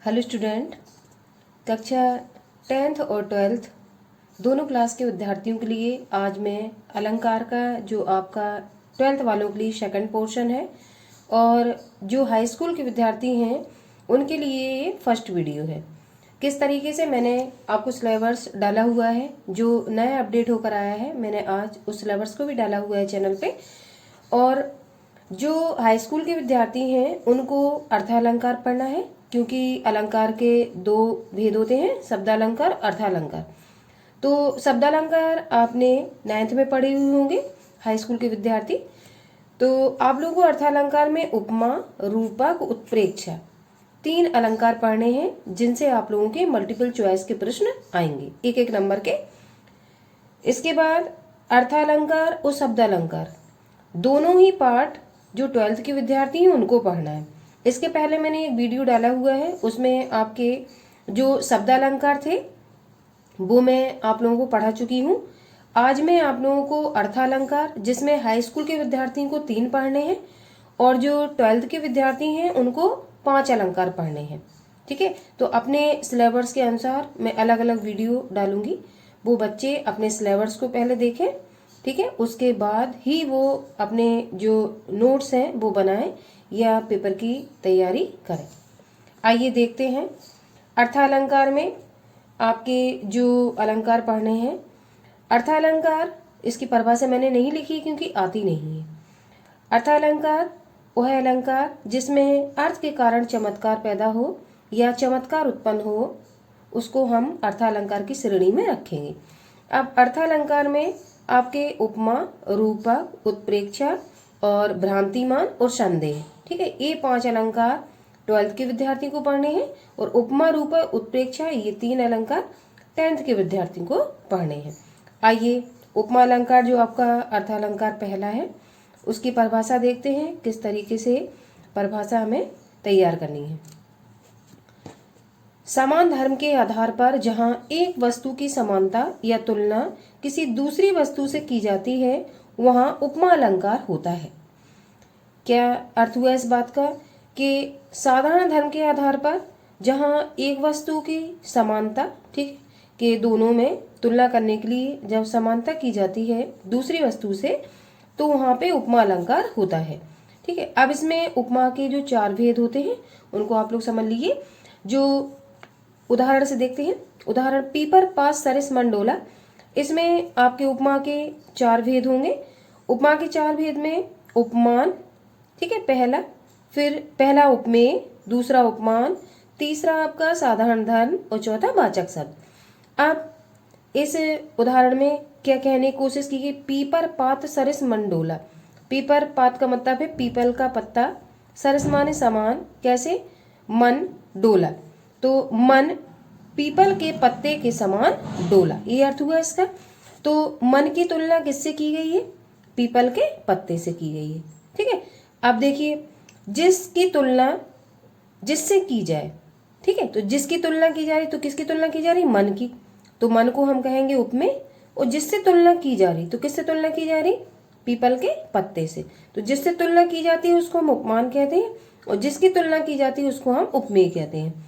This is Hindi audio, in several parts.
हेलो स्टूडेंट, कक्षा 10th और 12th दोनों क्लास के विद्यार्थियों के लिए आज मैं अलंकार का जो आपका 12th वालों के लिए सेकंड पोर्शन है और जो हाई स्कूल के विद्यार्थी हैं उनके लिए ये फर्स्ट वीडियो है। किस तरीके से मैंने आपको सिलेबस डाला हुआ है, जो नया अपडेट होकर आया है, मैंने आज उस सिलेबस को भी डाला हुआ है चैनल पे। और जो हाई स्कूल के विद्यार्थी हैं उनको अर्थालंकार पढ़ना है, क्योंकि अलंकार के दो भेद होते हैं, शब्दालंकार, अर्थालंकार। तो शब्दालंकार आपने 9th में पढ़े हुए होंगे हाई स्कूल के विद्यार्थी। तो आप लोगों को अर्थालंकार में उपमा, रूपक, उत्प्रेक्षा 3 अलंकार पढ़ने हैं, जिनसे आप लोगों के मल्टीपल चॉइस के प्रश्न आएंगे एक एक नंबर के। इसके बाद अर्थालंकार और शब्दालंकार दोनों ही पार्ट जो 12th के विद्यार्थी हैं उनको पढ़ना है। इसके पहले मैंने एक वीडियो डाला हुआ है, उसमें आपके जो शब्दालंकार थे वो मैं आप लोगों को पढ़ा चुकी हूँ। आज मैं आप लोगों को अर्थालंकार, जिसमें हाई स्कूल के विद्यार्थियों को 3 पढ़ने हैं और जो 12th के विद्यार्थी हैं उनको 5 अलंकार पढ़ने हैं। ठीक है, तो अपने सिलेबस के अनुसार मैं अलग अलग वीडियो डालूंगी, वो बच्चे अपने सिलेबस को पहले देखें। ठीक है, उसके बाद ही वो अपने जो नोट्स हैं वो बनाएं या पेपर की तैयारी करें। आइए देखते हैं अर्थालंकार में आपके जो अलंकार पढ़ने हैं। अर्थालंकार, इसकी परिभाषा मैंने नहीं लिखी क्योंकि आती नहीं है। अर्थालंकार वह अलंकार जिसमें अर्थ के कारण चमत्कार पैदा हो या चमत्कार उत्पन्न हो, उसको हम अर्थालंकार की श्रेणी में रखेंगे। अब अर्थालंकार में आपके उपमा, रूपक, उत्प्रेक्षा और भ्रांतिमान और संदेह, ठीक है, ये 5 अलंकार 12th के विद्यार्थी को पढ़ने हैं और उपमा, रूपक, उत्प्रेक्षा ये 3 अलंकार 10th के विद्यार्थी को पढ़ने हैं। आइए उपमा अलंकार जो आपका अर्थालंकार पहला है उसकी परिभाषा देखते हैं, किस तरीके से परिभाषा हमें तैयार करनी है। समान धर्म के आधार पर जहां एक वस्तु की समानता या तुलना किसी दूसरी वस्तु से की जाती है वहां उपमा अलंकार होता है। क्या अर्थ हुआ इस बात का कि साधारण धर्म के आधार पर जहां एक वस्तु की समानता, ठीक, के दोनों में तुलना करने के लिए जब समानता की जाती है दूसरी वस्तु से, तो वहां पे उपमा अलंकार होता है। ठीक है, अब इसमें उपमा के जो 4 भेद होते हैं उनको आप लोग समझ लीजिए। जो उदाहरण से देखते हैं, उदाहरण पीपर, पास, सरिस, मंडोला। इसमें आपके उपमा के 4 भेद होंगे। उपमा के 4 भेद में उपमान, ठीक है, पहला, फिर पहला उपमेय, दूसरा उपमान, तीसरा आपका साधारण धर्म और चौथा वाचक शब्द। अब इस उदाहरण में क्या कहने की कोशिश की गई, पीपर, पात, सरिस, मंडोला। पीपर, पात का मतलब है पीपल का पत्ता, सरिस माने समान, कैसे, मन, डोला, तो मन पीपल के पत्ते के समान डोला, ये अर्थ हुआ इसका। तो मन की तुलना किससे की गई है, पीपल के पत्ते से की गई है। ठीक है, अब देखिए जिसकी तुलना जिससे की जाए, ठीक है, तो जिसकी तुलना की जा रही, तो किसकी तुलना की जा रही, मन की, तो मन को हम कहेंगे उपमेय। और जिससे तुलना की जा रही, तो किससे तुलना की जा रही, पीपल के पत्ते से, तो जिससे तुलना की जाती है उसको हम उपमान कहते हैं और जिसकी तुलना की जाती है उसको हम उपमेय कहते हैं।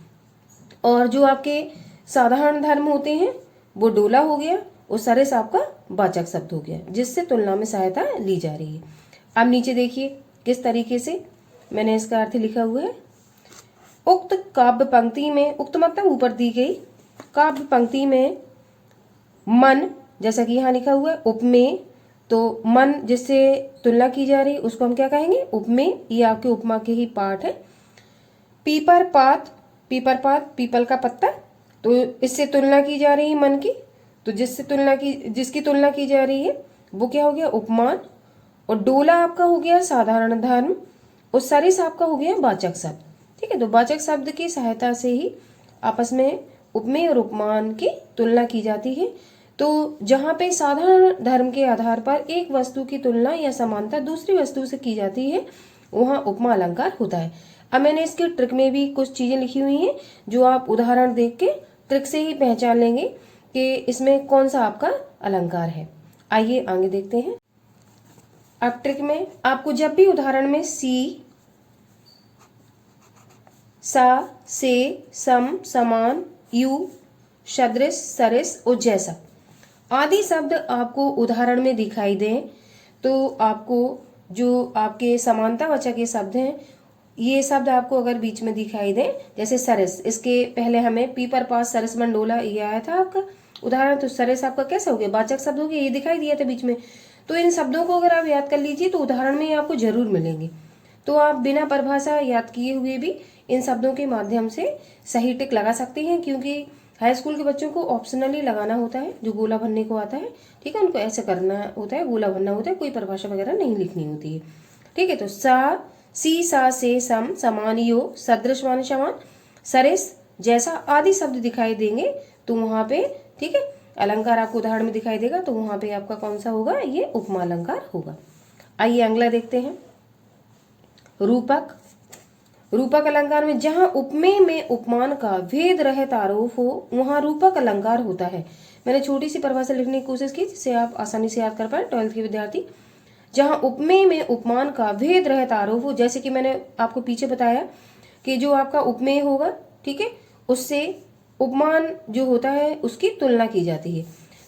और जो आपके साधारण धर्म होते हैं वो डोला हो गया और सरिस आपका वाचक शब्द हो गया, जिससे तुलना में सहायता ली जा रही है। अब नीचे देखिए किस तरीके से मैंने इसका अर्थ लिखा हुआ है। उक्त काव्य पंक्ति में, उक्त मतलब ऊपर दी गई, काव्य पंक्ति में मन, जैसा कि यहाँ लिखा हुआ है, उपमेय, तो मन जिससे तुलना की जा रही उसको हम क्या कहेंगे, उपमेय। ये आपके उपमा के ही पार्ट है। पीपर, पात, पीपर, पात पीपल का पत्ता, तो इससे तुलना की जा रही है मन की, तो जिसकी तुलना की जा रही है वो क्या हो गया, उपमान। और डोला आपका हो गया साधारण धर्म और सरिस आपका हो गया वाचक शब्द। ठीक है, तो वाचक शब्द की सहायता से ही आपस में उपमेय और उपमान की तुलना की जाती है। तो जहाँ पे साधारण धर्म के आधार पर एक वस्तु की तुलना या समानता दूसरी वस्तु से की जाती है वहाँ उपमा अलंकार होता है। अब मैंने इसके ट्रिक में भी कुछ चीजें लिखी हुई हैं जो आप उदाहरण देख के ट्रिक से ही पहचान लेंगे कि इसमें कौन सा आपका अलंकार है। आइए आगे देखते हैं। अब ट्रिक में आपको जब भी उदाहरण में सी, सा, से, सम, समान, यू, सदृश, सरिस और जैसा आदि शब्द आपको उदाहरण में दिखाई दें तो आपको जो आपके समानतावाचक के शब्द हैं, ये शब्द आपको अगर बीच में दिखाई दें, जैसे सरस, इसके पहले हमें पीपर पास सरस मंडोला ये आया था आपका उदाहरण, तो सरस आपका कैसा हो गया, वाचक शब्द हो गया, ये दिखाई दिया था बीच में। तो इन शब्दों को अगर आप याद कर लीजिए तो उदाहरण में आपको जरूर मिलेंगे। तो आप बिना परिभाषा याद किए हुए भी इन शब्दों के माध्यम से सही टिक लगा सकते हैं, क्योंकि हाई स्कूल के बच्चों को ऑप्शनली लगाना होता है, जो गोला भरने को आता है, ठीक है, उनको ऐसे करना होता है, गोला भरना होता है, कोई परिभाषा वगैरह नहीं लिखनी होती है, ठीक है। तो सा, सी, सा, से, सम, समान, यो, सदृश मान समान, सरिस, जैसा आदि शब्द दिखाई देंगे तो वहां पे, ठीक है, अलंकार आपको उदाहरण में दिखाई देगा तो वहां पे आपका कौन सा होगा, ये उपमा अलंकार होगा। आइए अगला देखते हैं, रूपक। रूपक अलंकार में जहां उपमेय में उपमान का भेद रहित आरोप हो वहां रूपक अलंकार होता है। मैंने छोटी सी परिभाषा लिखने की कोशिश की जिससे आप आसानी से याद कर पाए 12th के विद्यार्थी। जहां उपमेय में उपमान का भेद रहित आरोप हो, जैसे कि मैंने आपको पीछे बताया कि जो आपका उपमेय होगा, ठीक है, उससे उपमान जो होता है उसकी तुलना की जाती है।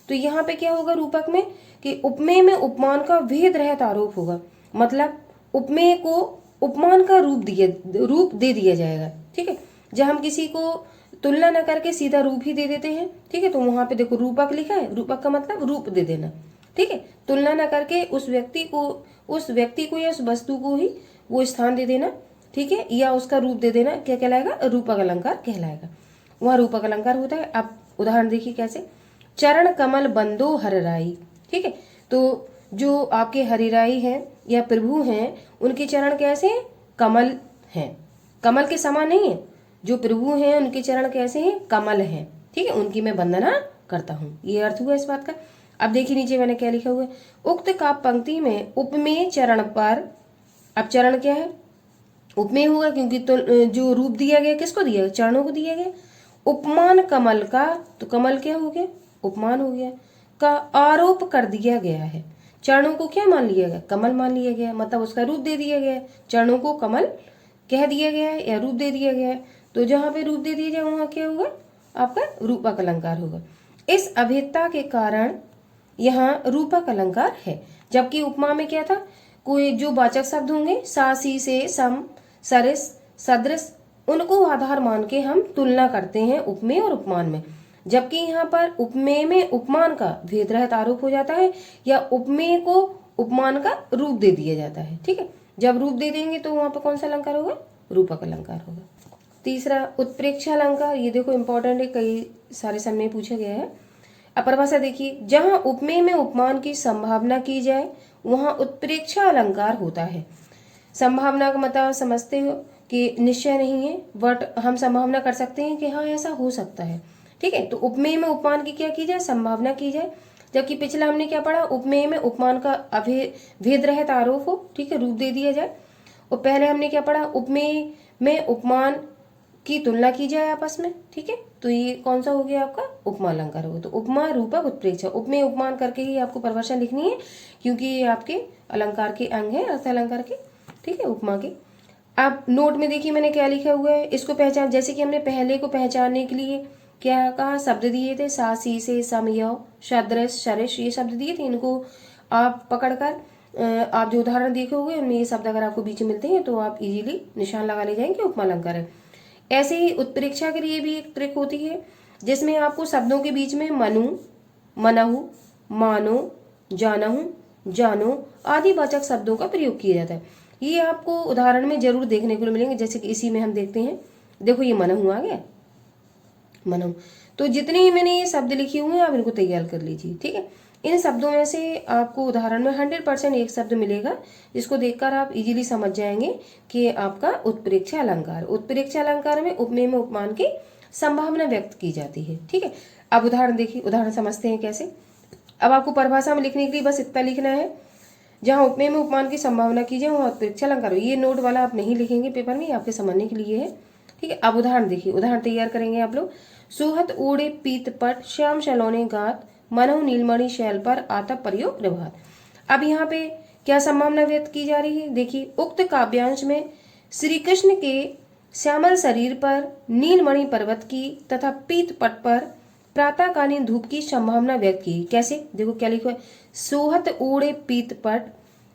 तो यहाँ पे क्या होगा रूपक में कि उपमेय में उपमान का भेद रहित आरोप होगा, मतलब उपमेय को उपमान का रूप दे दिया जाएगा, ठीक है। जब हम किसी को तुलना न करके सीधा रूप ही दे देते हैं, ठीक है, तो वहां पे देखो रूपक लिखा है, रूपक का मतलब रूप दे देना, ठीक है। तुलना न करके उस व्यक्ति को या उस वस्तु को ही वो स्थान दे देना, ठीक है, या उसका रूप दे देना, क्या कहलाएगा, रूपक अलंकार कहलाएगा। वहां रूपक अलंकार होता है। अब उदाहरण देखिए कैसे, चरण कमल बंदो हरराई, ठीक है। तो जो आपके हरिराई हैं या प्रभु हैं उनके चरण कैसे हैं, कमल हैं, कमल के समान नहीं है। जो प्रभु हैं उनके चरण कैसे हैं, कमल हैं, ठीक है, उनकी मैं वंदना करता हूँ, ये अर्थ हुआ इस बात का। अब देखिए नीचे मैंने क्या लिखा हुआ है, उक्त काव्य पंक्ति में उपमेय चरण पर, अब चरण क्या है, उपमेय होगा क्योंकि तो जो रूप दिया गया किसको दिया गया, चरणों को दिया गया। उपमान कमल का, तो कमल क्या हो गया, उपमान हो गया, का आरोप कर दिया गया है। चरणों को क्या मान लिया गया, कमल मान लिया गया, मतलब उसका रूप दे दिया गया है। चरणों को कमल कह दिया गया है या रूप दे दिया गया है, तो जहां पे रूप दे दिया जाए वहां क्या होगा, आपका रूपक अलंकार होगा। इस अभेदता के कारण यहाँ रूपक अलंकार है। जबकि उपमा में क्या था, कोई जो वाचक शब्द होंगे सा, सी, से, सम, सरिस, सदृश, उनको आधार मान के हम तुलना करते हैं उपमेय और उपमान में। जबकि यहाँ पर उपमेय में उपमान का भेद रहित आरोप हो जाता है या उपमेय को उपमान का रूप दे दिया जाता है, ठीक है। जब रूप दे देंगे तो वहां पर कौन सा अलंकार होगा, रूपक अलंकार होगा। तीसरा उत्प्रेक्षा अलंकार, ये देखो इंपॉर्टेंट है, कई सारे समय पूछा गया है। अब परिभाषा देखिए, जहां उपमेय में उपमान की संभावना की जाए वहां उत्प्रेक्षा अलंकार होता है। संभावना का मतलब समझते हो कि निश्चय नहीं है, बट हम संभावना कर सकते हैं कि हाँ ऐसा हो सकता है, ठीक है। तो उपमेय में उपमान की क्या की जाए, संभावना की जाए। जबकि पिछला हमने क्या पढ़ा, उपमेय में उपमान का भेद रहित आरोप हो, ठीक है, रूप दे दिया जाए। और पहले हमने क्या पढ़ा, उपमेय में उपमान की तुलना की जाए आपस में, ठीक है। तो ये कौन सा हो गया आपका, उपमा अलंकार होगा। तो उपमा, रूपक, उत्प्रेक्षा, उपमेय उपमान करके ही आपको परिभाषा लिखनी है क्योंकि ये आपके अलंकार के अंग है, अर्थ अलंकार के, ठीक है, उपमा के। आप नोट में देखिए मैंने क्या लिखा हुआ है, इसको पहचान, जैसे कि हमने पहले को पहचानने के लिए क्या कहा, शब्द दिए थे, सा, सी, से, सम, य, सदृश, सरिस, ये शब्द दिए थे। इनको आप पकड़कर आप जो उदाहरण देखे होंगे उनमें ये शब्द अगर आपको बीच में मिलते हैं तो आप इजीली निशान लगा ले जाएंगे, उपमा अलंकार है। ऐसे ही उत्प्रेक्षा के लिए भी एक ट्रिक होती है जिसमें आपको शब्दों के बीच में मनु, मनहु, मानो, जानहु, जानो आदि वाचक शब्दों का प्रयोग किया जाता है। ये आपको उदाहरण में जरूर देखने को मिलेंगे, जैसे कि इसी में हम देखते हैं, देखो ये मनहु आ गया, मनहु। तो जितने मैंने ये शब्द लिखे हुए हैं आप इनको तैयार कर लीजिए, ठीक है। इन शब्दों में से आपको उदाहरण में 100% एक शब्द मिलेगा जिसको देखकर आप इजीली समझ जाएंगे कि आपका उत्प्रेक्षा अलंकार। उत्प्रेक्षा अलंकार में उपमेय में उपमान की संभावना व्यक्त की जाती है, ठीक है। अब उदाहरण देखिए, उदाहरण समझते हैं कैसे। अब आपको परिभाषा में लिखने के लिए बस इतना लिखना है, जहां उपमेय में उपमान की संभावना की जाए वहां उत्प्रेक्षा अलंकार। ये नोट वाला आप नहीं लिखेंगे पेपर में, आपके समझने के लिए है, ठीक है। अब उदाहरण देखिए, उदाहरण तैयार करेंगे आप लोग। सुहत ओढ़े पीत पट, श्याम सलोने गात, मनहु नीलमणि शैल पर आता प्रयोग प्रभात। अब यहाँ पे क्या संभावना व्यक्त की जा रही है, देखिए उक्त काव्यांश में श्री कृष्ण के श्यामल शरीर पर नीलमणि पर्वत की तथा पीत पट पर प्रातःकालीन धूप की संभावना व्यक्त की। कैसे? देखो क्या लिखा है, सोहत ओढ़े पीत पट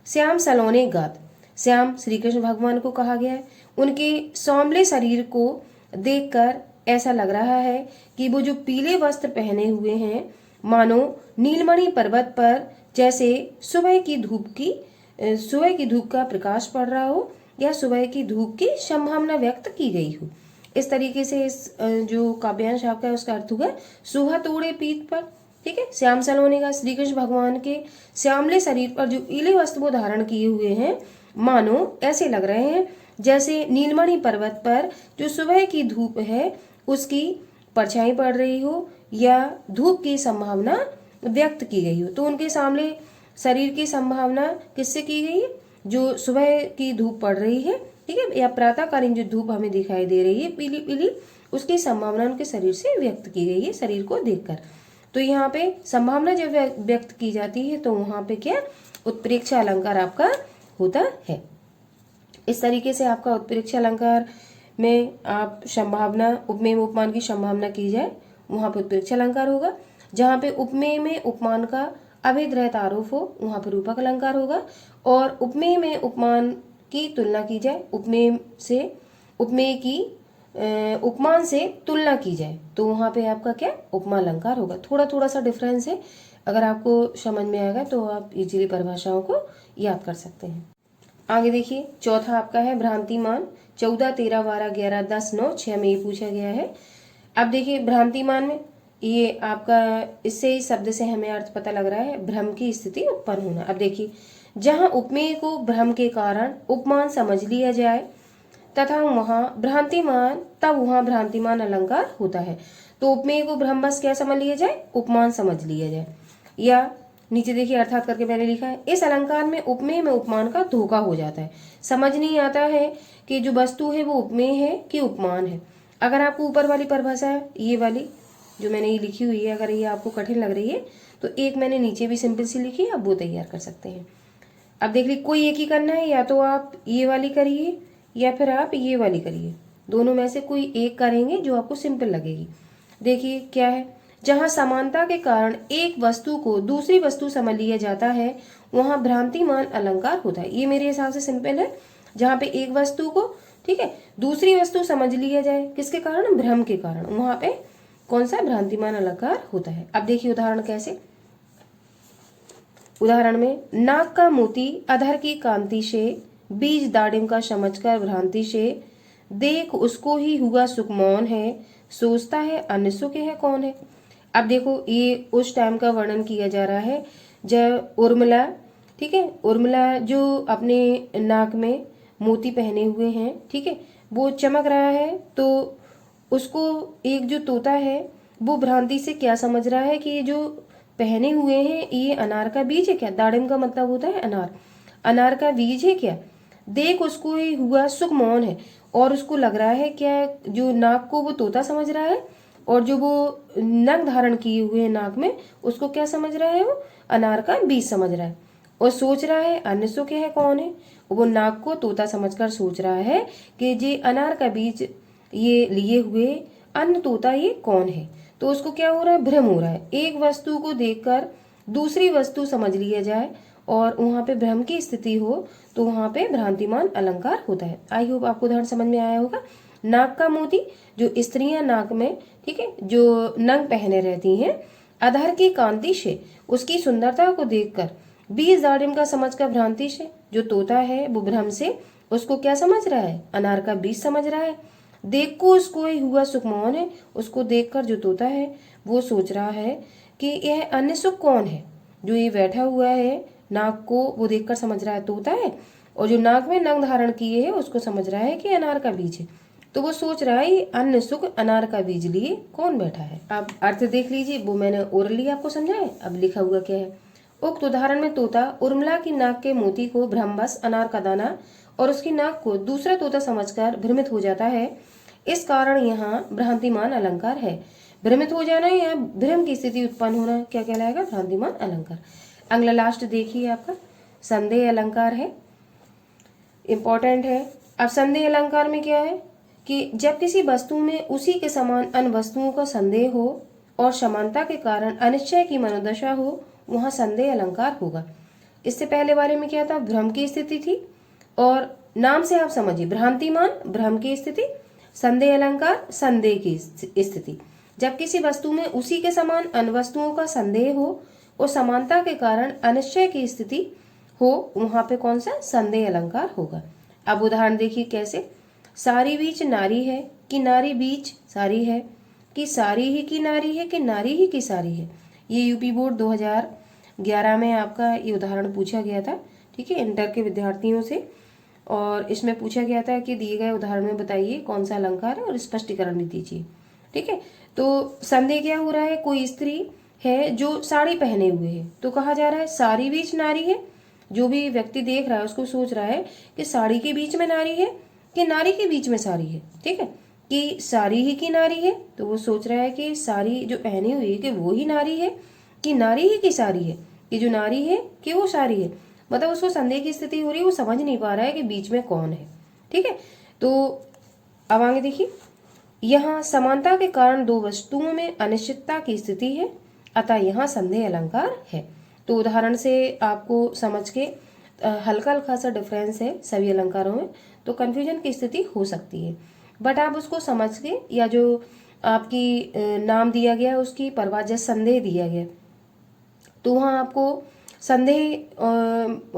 श्याम सलोने गात। श्याम श्री कृष्ण भगवान को कहा गया है। उनके सौम्ले शरीर को देखकर ऐसा लग रहा है कि वो जो पीले वस्त्र पहने हुए हैं मानो नीलमणि पर्वत पर जैसे सुबह की धूप का प्रकाश पड़ रहा हो या सुबह की धूप की संभावना व्यक्त की गई हो। इस तरीके से इस जो काव्यांश आपका है उसका अर्थ होगा सुहा तोड़े पीठ पर। ठीक है, श्याम सलोने का श्री कृष्ण भगवान के श्यामले शरीर पर जो पीले वस्त्र वो धारण किए हुए हैं मानो ऐसे लग रहे हैं जैसे नीलमणि पर्वत पर जो सुबह की धूप है उसकी परछाई पड़ रही हो या धूप की संभावना व्यक्त की गई हो। तो उनके सामने शरीर की संभावना किससे की गई है? जो सुबह की धूप पड़ रही है, ठीक है, या प्रातःकालीन जो धूप हमें दिखाई दे रही है पीली पीली, उसकी संभावना उनके शरीर से व्यक्त की गई है शरीर को देखकर। तो यहाँ पे संभावना जब व्यक्त की जाती है तो वहां पे क्या उत्प्रेक्षा अलंकार आपका होता है। इस तरीके से आपका उत्प्रेक्षा अलंकार में आप संभावना उपमेय में उपमान की संभावना की जाए वहां पे उत्प्रेक्षा अलंकार होगा। जहाँ पे उपमेय में उपमान का अभेद रहित आरोप हो वहां पर रूपक अलंकार होगा। और उपमेय में उपमान की तुलना की जाए उपमेय की उपमान से तुलना की जाए तो वहां पे आपका क्या उपमा अलंकार होगा। थोड़ा थोड़ा सा डिफरेंस है, अगर आपको समझ में आएगा तो आप इजीली परिभाषाओं को याद कर सकते हैं। आगे देखिए, चौथा आपका है भ्रांतिमान। 14, 13, 12, 11, 10, 9, 6 में ये पूछा गया है। अब देखिए भ्रांतिमान में ये आपका इससे ही शब्द से हमें अर्थ पता लग रहा है भ्रम की स्थिति उत्पन्न होना। अब देखिए, जहां उपमेय को भ्रम के कारण उपमान समझ लिया जाए तथा तब वहां भ्रांतिमान अलंकार होता है। तो उपमेय को भ्रमवश क्या समझ लिया जाए? उपमान समझ लिया जाए। या नीचे देखिए अर्थात करके मैंने लिखा है, इस अलंकार में उपमेय में उपमान का धोखा हो जाता है। समझ नहीं आता है कि जो वस्तु है वो उपमेय है कि उपमान है। अगर आपको ऊपर वाली परिभाषा है ये वाली जो मैंने ये लिखी हुई है, अगर ये आपको कठिन लग रही है तो एक मैंने नीचे भी सिंपल सी लिखी है, आप वो तैयार कर सकते हैं। अब देख लीजिए, कोई एक ही करना है, या तो आप ये वाली करिए या फिर आप ये वाली करिए। दोनों में से कोई एक करेंगे जो आपको सिंपल लगेगी। देखिए क्या है, जहां समानता के कारण एक वस्तु को दूसरी वस्तु समझ लिया जाता है वहां भ्रांतिमान अलंकार होता है। ये मेरे हिसाब से सिंपल है। जहां पे एक वस्तु को, ठीक है, दूसरी वस्तु समझ लिया जाए किसके कारण? भ्रम के कारण, वहां पे कौन सा भ्रांतिमान अलंकार होता है। अब देखिए उदाहरण कैसे, उदाहरण में नाक का मोती अधर की कांति से बीज दाड़िम का समझकर भ्रांति से देख उसको ही हुआ सुख मौन है, सोचता है अन्य सुख है कौन है। अब देखो ये उस टाइम का वर्णन किया जा रहा है जब उर्मिला, ठीक है, उर्मिला जो अपने नाक में मोती पहने हुए हैं, ठीक है, वो चमक रहा है तो उसको एक जो तोता है वो भ्रांति से क्या समझ रहा है कि ये जो पहने हुए हैं ये अनार का बीज है क्या? दाड़िम का मतलब होता है अनार, अनार का बीज है क्या? देख उसको ही हुआ सुख मौन है, और उसको लग रहा है क्या, जो नाक को वो तोता समझ रहा है और जो वो नग धारण किए हुए हैं नाक में उसको क्या समझ रहा है? वो अनार का बीज समझ रहा है और सोच रहा है अन्य सुख है कौन है। वो नाक को तोता समझकर सोच रहा है कि ये अनार का बीज ये लिए हुए अन्य तोता ये कौन है। तो उसको क्या हो रहा है? भ्रम हो रहा है। एक वस्तु को देखकर दूसरी वस्तु समझ लिया जाए और वहां पे भ्रम की स्थिति हो तो वहां पे भ्रांतिमान अलंकार होता है। आई होप आपको उदाहरण समझ में आया होगा। नाक का मोती, जो स्त्रियां नाक में, ठीक है, जो नंग पहने रहती हैं, अधर की कांति से उसकी सुंदरता को देखकर बीज दाड़िम का समझकर भ्रांति से जो तोता है वो भ्रम से उसको क्या समझ रहा है? अनार का बीज समझ रहा है। देख को उसको ही हुआ सुख मौन है, उसको देखकर जो तोता है वो सोच रहा है कि यह अन्य सुख कौन है। जो ये बैठा हुआ है नाक को वो देखकर समझ रहा है तोता है, और जो नाक में नंग धारण किए है उसको समझ रहा है कि अनार का बीज है। तो वो सोच रहा है अन्य सुख अनार का बीज लिए कौन बैठा है। अब अर्थ देख लीजिए, वो मैंने ओरली आपको समझाया। अब लिखा हुआ क्या है, उक्त उदाहरण में तोता उर्मिला की नाक के मोती को भ्रमवश अनार का दाना और उसकी नाक को दूसरा तोता समझकर भ्रमित हो जाता है। इस कारण यहाँ भ्रांतिमान अलंकार है। भ्रमित हो जाना या भ्रम की स्थिति उत्पन्न होना क्या कहलाएगा? भ्रांतिमान अलंकार। अगला लास्ट देखिए आपका संदेह अलंकार है, इंपॉर्टेंट है। अब संदेह अलंकार में क्या है कि जब किसी वस्तु में उसी के समान अन्य वस्तुओं का संदेह हो और समानता के कारण अनिश्चय की मनोदशा हो, वहां संदेह अलंकार होगा। इससे पहले बारे में क्या था, भ्रम की स्थिति थी, और नाम से आप समझिए, भ्रांतिमान भ्रम की स्थिति, संदेह अलंकार संदेह की स्थिति। जब किसी वस्तु में उसी के समान अन्य वस्तुओं का संदेह हो और समानता के कारण अनिश्चय की स्थिति हो, वहां पे कौन सा, संदेह अलंकार होगा। अब उदाहरण देखिए कैसे, सारी बीच नारी है कि नारी बीच सारी है, कि सारी ही की नारी है कि नारी ही की सारी है। ये यूपी बोर्ड 2011 में आपका ये उदाहरण पूछा गया था, ठीक है, इंटर के विद्यार्थियों से। और इसमें पूछा गया था कि दिए गए उदाहरण में बताइए कौन सा अलंकार है और स्पष्टीकरण भी दीजिए। ठीक है, तो संदेह क्या हो रहा है, कोई स्त्री है जो साड़ी पहने हुए है, तो कहा जा रहा है साड़ी बीच नारी है। जो भी व्यक्ति देख रहा है उसको सोच रहा है कि साड़ी के बीच में नारी है कि नारी के बीच में साड़ी है। ठीक है, कि साड़ी ही की नारी है, तो वो सोच रहा है कि साड़ी जो पहनी हुई है कि वो ही नारी है कि नारी ही की साड़ी है, कि जो नारी है कि वो साड़ी है। मतलब उसको संदेह की स्थिति हो रही है, वो समझ नहीं पा रहा है कि बीच में कौन है। ठीक है, तो अब आगे देखिए, यहाँ समानता के कारण दो वस्तुओं में अनिश्चितता की स्थिति है, अतः यहाँ संदेह अलंकार है। तो उदाहरण से आपको समझ के हल्का हल्का सा डिफरेंस है सभी अलंकारों में, तो कंफ्यूजन की स्थिति हो सकती है, बट आप उसको समझ के, या जो आपकी नाम दिया गया उसकी परवाह, जैसे संदेह दिया गया, तो वहाँ आपको संदेह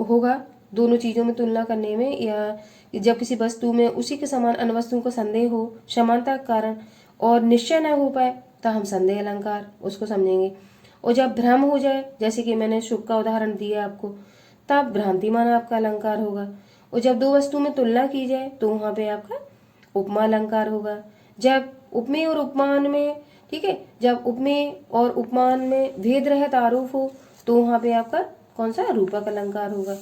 होगा दोनों चीज़ों में तुलना करने में, या जब किसी वस्तु में उसी के समान अन्य वस्तुओं को संदेह हो समानता के कारण और निश्चय न हो पाए, तो हम संदेह अलंकार उसको समझेंगे। और जब भ्रम हो जाए, जैसे कि मैंने शुक का उदाहरण दिया आपको, तब भ्रांतिमान आपका अलंकार होगा। और जब दो वस्तु में तुलना की जाए तो वहाँ पे आपका उपमा अलंकार होगा। जब उपमेय और उपमान में, ठीक है, जब उपमेय और उपमान में भेद रहित आरोप हो, तो वहाँ पे आपका कौन सा, रूपक अलंकार होगा।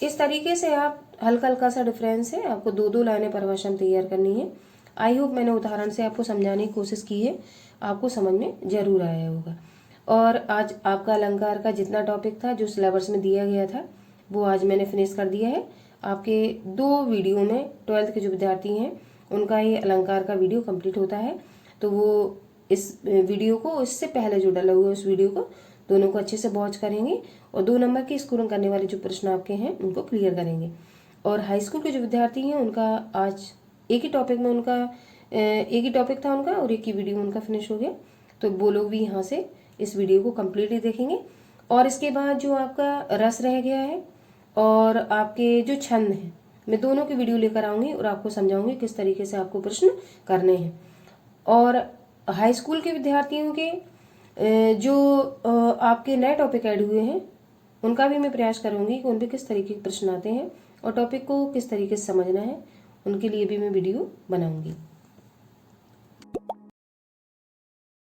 इस तरीके से आप हल्का हल्का सा डिफरेंस है, आपको दो दो लाइनें परिभाषा तैयार करनी है। आई होप मैंने उदाहरण से आपको समझाने की कोशिश की है, आपको समझ में जरूर आया होगा। और आज आपका अलंकार का जितना टॉपिक था जो सिलेबस में दिया गया था, वो आज मैंने फिनिश कर दिया है। आपके 2 वीडियो में 12th के जो विद्यार्थी हैं उनका ये अलंकार का वीडियो कंप्लीट होता है, तो वो इस वीडियो को, इससे पहले जो डला हुआ है उस वीडियो को, दोनों को अच्छे से वॉच करेंगे और 2 नंबर की स्कोरिंग करने वाले जो प्रश्न आपके हैं उनको क्लियर करेंगे। और हाई स्कूल के जो विद्यार्थी हैं उनका आज एक ही टॉपिक में, उनका एक ही टॉपिक था उनका और एक ही वीडियो उनका फिनिश हो गया, तो वो लोग भी यहाँ से इस वीडियो को कम्प्लीटली देखेंगे। और इसके बाद जो आपका रस रह गया है और आपके जो छंद हैं, मैं दोनों की वीडियो लेकर आऊँगी और आपको समझाऊंगी किस तरीके से आपको प्रश्न करने हैं। और हाई स्कूल के विद्यार्थियों के जो आपके नए टॉपिक ऐड हुए हैं उनका भी मैं प्रयास करूंगी कि उन पर किस तरीके के प्रश्न आते हैं और टॉपिक को किस तरीके से समझना है, उनके लिए भी मैं वीडियो बनाऊंगी।